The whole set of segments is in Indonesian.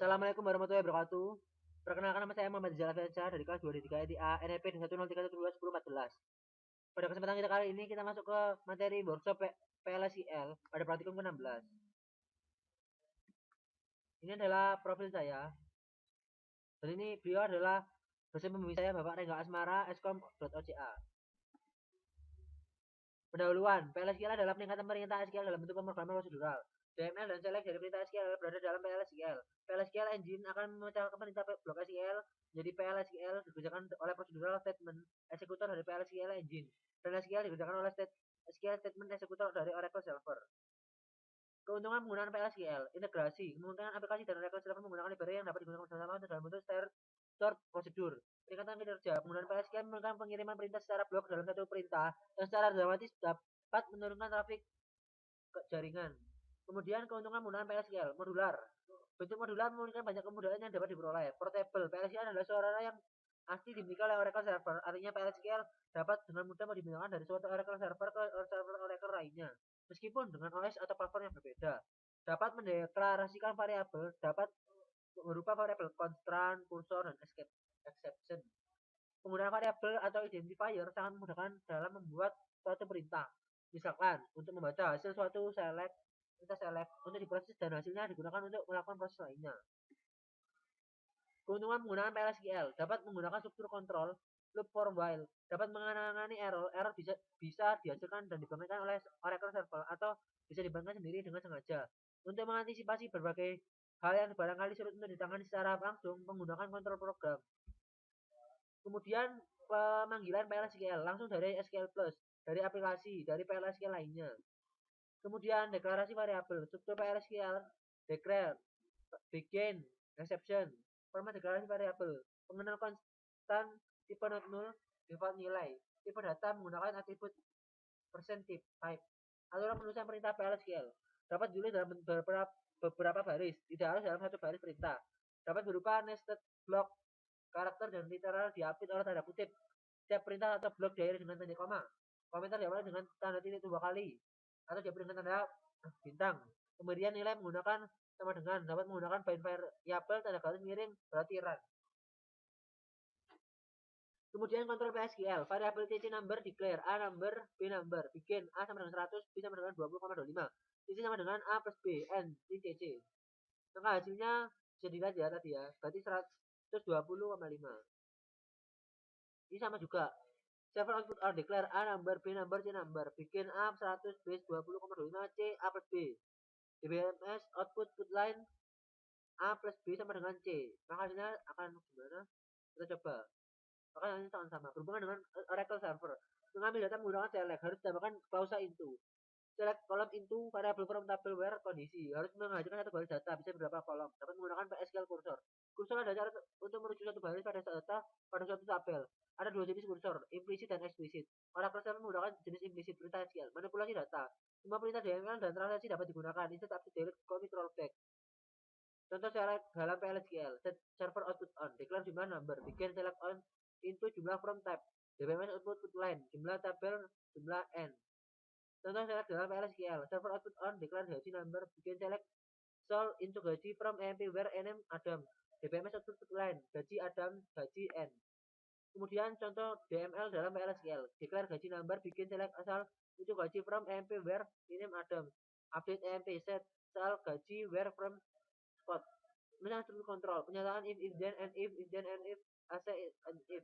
Assalamualaikum warahmatullahi wabarakatuh. Perkenalkan, nama saya Muhammad Rizal Afeca dari kelas 2 D3 ITA NEP 1031211014. Pada kesempatan kita kali ini kita masuk ke materi workshop PLSIL pada praktikum ke-16. Ini adalah profil saya. Dan ini beliau adalah dosen pembimbing saya, Bapak Rengga Asmara, Eskom.oca. Pendahuluan, PLSIL adalah peningkatan perintah SQL dalam bentuk pemrograman prosedural. DML dan select dari perintah SQL berada dalam PLSQL. PLSQL engine akan memecahkan perintah blok SQL menjadi PLSQL dikerjakan oleh procedural statement eksekutor dari PLSQL engine, dan SQL dikerjakan oleh SQL statement eksekutor dari Oracle Server. Keuntungan penggunaan PLSQL: integrasi, memungkinkan aplikasi dan Oracle Server menggunakan library yang dapat digunakan bersama-sama dalam bentuk stored prosedur. Peningkatan kinerja, penggunaan PLSQL memungkinkan pengiriman perintah secara blok dalam satu perintah dan secara dramatis dapat menurunkan trafik ke jaringan. Kemudian keuntungan penggunaan PLSQL: modular. Bentuk modular memungkinkan banyak kemudahan yang dapat diperoleh. Portable, PLSQL adalah suara yang asli dimiliki oleh Oracle Server. Artinya PLSQL dapat dengan mudah dipindahkan dari suatu Oracle Server ke server Oracle lainnya, meskipun dengan OS atau platform yang berbeda. Dapat mendeklarasikan variabel, dapat berupa variabel constraint, cursor, dan exception. Penggunaan variabel atau identifier sangat memudahkan dalam membuat suatu perintah. Misalkan, untuk membaca hasil suatu perintah select untuk diproses dan hasilnya digunakan untuk melakukan proses lainnya. Keuntungan penggunaan PLSQL: dapat menggunakan struktur kontrol, loop for while, dapat menangani error bisa dihasilkan dan dibangkitkan oleh Oracle Server atau bisa dibangkitkan sendiri dengan sengaja. Untuk mengantisipasi berbagai hal yang barangkali sulit untuk ditangani secara langsung menggunakan kontrol program. Kemudian pemanggilan PLSQL langsung dari SQL Plus, dari aplikasi, dari PLSQL lainnya. Kemudian deklarasi variabel, struktur PLSQL, declare, begin, exception, format deklarasi variabel, pengenal konstan tipe not null, default nilai, tipe data menggunakan atribut %type, aturan penulisan perintah PLSQL, dapat ditulis dalam beberapa baris, tidak harus dalam satu baris perintah, dapat berupa nested block, karakter dan literal diapit oleh tanda kutip. Setiap perintah atau blok diakhiri dengan tanda koma. Komentar diawali dengan tanda titik 2 kali atau diakhiri dengan tanda bintang. Pemberian nilai menggunakan sama dengan dapat menggunakan bind variabel tanda garis miring berarti run. Kemudian kontrol PLSQL, variabel cc number declare, a number, b number, begin, a sama dengan 100, b sama dengan 20,25, cc sama dengan a plus b, n, cc. Maka hasilnya bisa dilihat ya tadi ya, berarti 120,5. Ini sama juga. Server output or declare a number, b number, c number, begin a 100, b 20,25, c a plus b. DBMS output put line a plus b sama dengan c. Maka hasilnya akan gimana? Kita coba. Maka hasilnya sangat sama. Berhubungan dengan Oracle Server, mengambil data menggunakan select harus ditambahkan klausa into. Select kolom into variable from table where kondisi harus menghasilkan satu baris data, bisa beberapa kolom. Dapat menggunakan PSQL cursor. Cursor adalah cara untuk merujuk satu baris pada data pada suatu tabel. Ada dua jenis cursor, implisit dan eksplisit. Oracle Server menggunakan jenis implisit perintah SQL, manipulasi data. Semua perintah DML dan transaksi dapat digunakan. Insert up to delete commit rollback. Contoh select dalam PLSQL, set server output on, declare jumlah number, begin select on into jumlah from type, DBMS output put line, jumlah tabel, jumlah n. Contoh select dalam PLSQL, server output on, declare gaji number, begin select sol into gaji from emp where nm Adam, DBMS output put line, gaji Adam, gaji n. Kemudian contoh DML dalam PLSQL, declare gaji number, begin select asal into gaji from emp where name Adam, update emp set soal gaji where from spot. Misalnya struktur kontrol, penyataan if then and if then and if else and if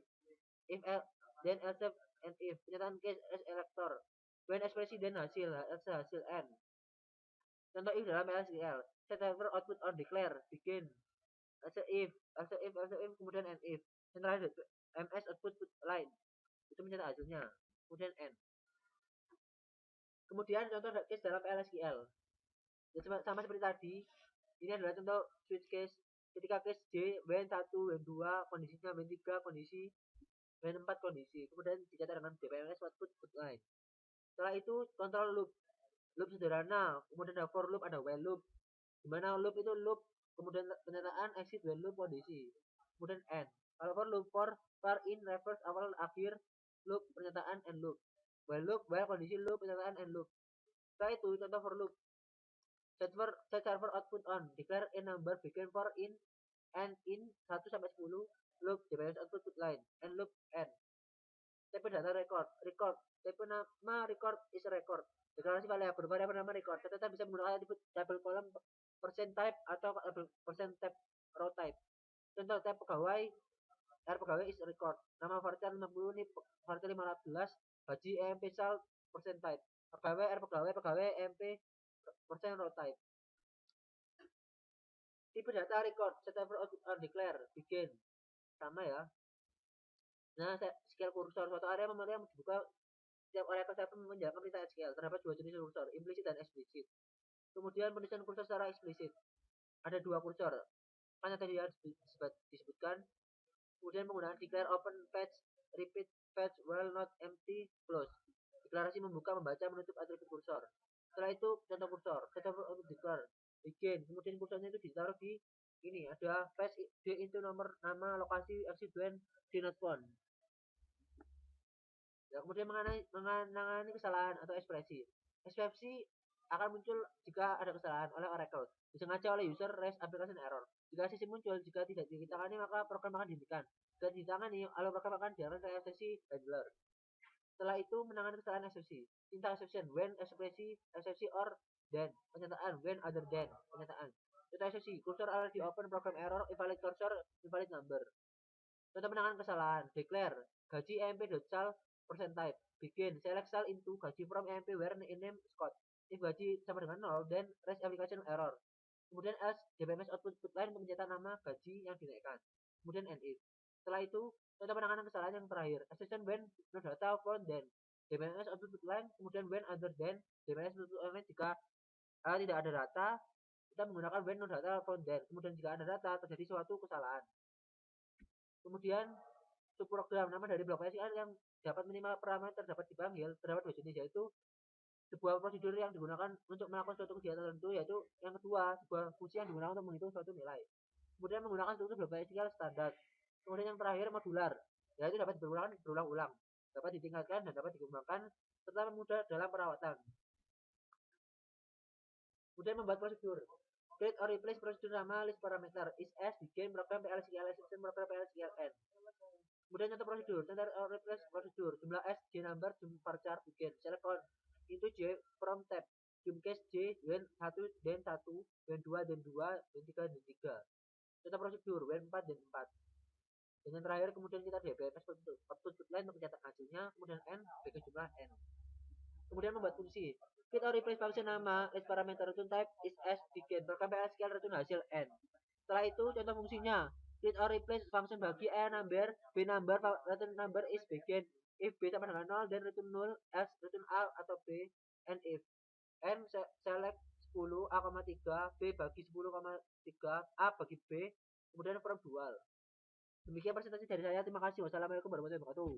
then else and if, penyataan case as elector, when ekspresi dan hasil hasil n. Contoh if dalam PLSQL, set server output on declare, begin, else if, kemudian and if. Central ms output put line, itu mencetak hasilnya, kemudian n. Kemudian contoh case dalam PLSQL, ya, sama seperti tadi. Ini adalah contoh switch case. Ketika case J, when 1, when 2, kondisinya when 3, kondisi when 4, kondisi. Kemudian dicatat dengan DBMS output put line. Setelah itu kontrol loop. Loop sederhana, kemudian ada for loop, ada while loop. Dimana loop itu loop, kemudian penyataan exit while loop kondisi. Kemudian end. Kalau for loop, for in, reverse, awal, akhir, loop, pernyataan, end loop. While loop, while kondisi loop, pernyataan, end loop. Setelah itu contoh for loop. set server output on, declare a number begin for in 1 sampai 10, loop DBMS output line, and loop n. Type data record, type nama record is record. Deklarasi variabel nama record. Catatan bisa menggunakan table column percent type atau percent type row type. Contoh type pegawai, pegawai is record. Nama varchar 50 ini varchar 15, gaji EMP sal percent type. Pegawai EMP percent row type. Tipe data record, set server output on, declare, begin. Sama ya. Nah, scale kursor suatu area memori yang dibuka setiap Oracle server menjalankan perintah SQL. Terdapat dua jenis kursor, implisit dan eksplisit. Kemudian penulisan kursor secara eksplisit. Ada dua kursor. Kan yang tadi disebutkan. Kemudian menggunakan declare open page, repeat page while not empty, close. Deklarasi membuka, membaca, menutup atribut kursor. Setelah itu contoh kursor, setelah declare, begin. Kemudian kursornya itu ditaruh di ini ada page d into nomor nama lokasi exit when do not found. Ya, kemudian menangani kesalahan atau ekspresi. Ekspresi akan muncul jika ada kesalahan oleh Oracle, disengaja oleh user, raise application error. Jika sesi muncul, jika tidak ditangani maka program akan dihentikan. Jika ditangani, alur program akan diarahkan ke ekspresi handler. Setelah itu menangani kesalahan ekspresi. Syntax exception, when ekspresi or then. Pernyataan when other than. Pernyataan. Contoh ekspresi, cursor already open, program error, invalid cursor, invalid number. Contoh menangani kesalahan, declare gaji emp.sal percent type, begin select sal into gaji from emp where name Scott. If gaji sama dengan 0, then raise application error. Kemudian else DBMS output line pencetakan nama gaji yang dinaikkan. Kemudian end if. Setelah itu contoh penanganan kesalahan yang terakhir, exception when no data found then. DBMS output line, kemudian when other than DBMS output line jika tidak ada data, kita menggunakan when no data found then. Kemudian jika ada data terjadi suatu kesalahan. Kemudian subprogram nama dari blok SQL yang dapat minimal parameter dapat dipanggil terdapat dua jenis, yaitu sebuah prosedur yang digunakan untuk melakukan suatu kegiatan tertentu, yaitu yang kedua sebuah fungsi yang digunakan untuk menghitung suatu nilai. Kemudian menggunakan struktur blok SQL standar. Kemudian yang terakhir modular, yaitu dapat berulang-ulang, dapat ditingkatkan dan dapat dikembangkan serta mudah dalam perawatan. Kemudian membuat prosedur. Create or replace prosedur nama list parameter is as begin program PL/SQL exception program PL/SQL end. Kemudian contoh prosedur, contoh replace prosedur, jumlah S, J number, jumlah varchar, begin, select on, into J from tab, jump case J, when 1, then 1, when 2, then 2, then 3, then 3. Contoh prosedur, when 4, then 4. Dan yang terakhir kemudian kita DBMS output line untuk mencetak hasilnya, kemudian N, bagi jumlah N. Kemudian membuat fungsi. Kita replace function nama, list parameter return type is as begin, program PL/SQL return hasil N. Setelah itu contoh fungsinya. Create or replace function bagi A number, B number, return number is begin. If B sama dengan 0, then return 0, else return A atau B, and if N select 10, A, 3, B bagi 10,3, A bagi B, kemudian from dual. Demikian presentasi dari saya, terima kasih. Wassalamualaikum warahmatullahi wabarakatuh.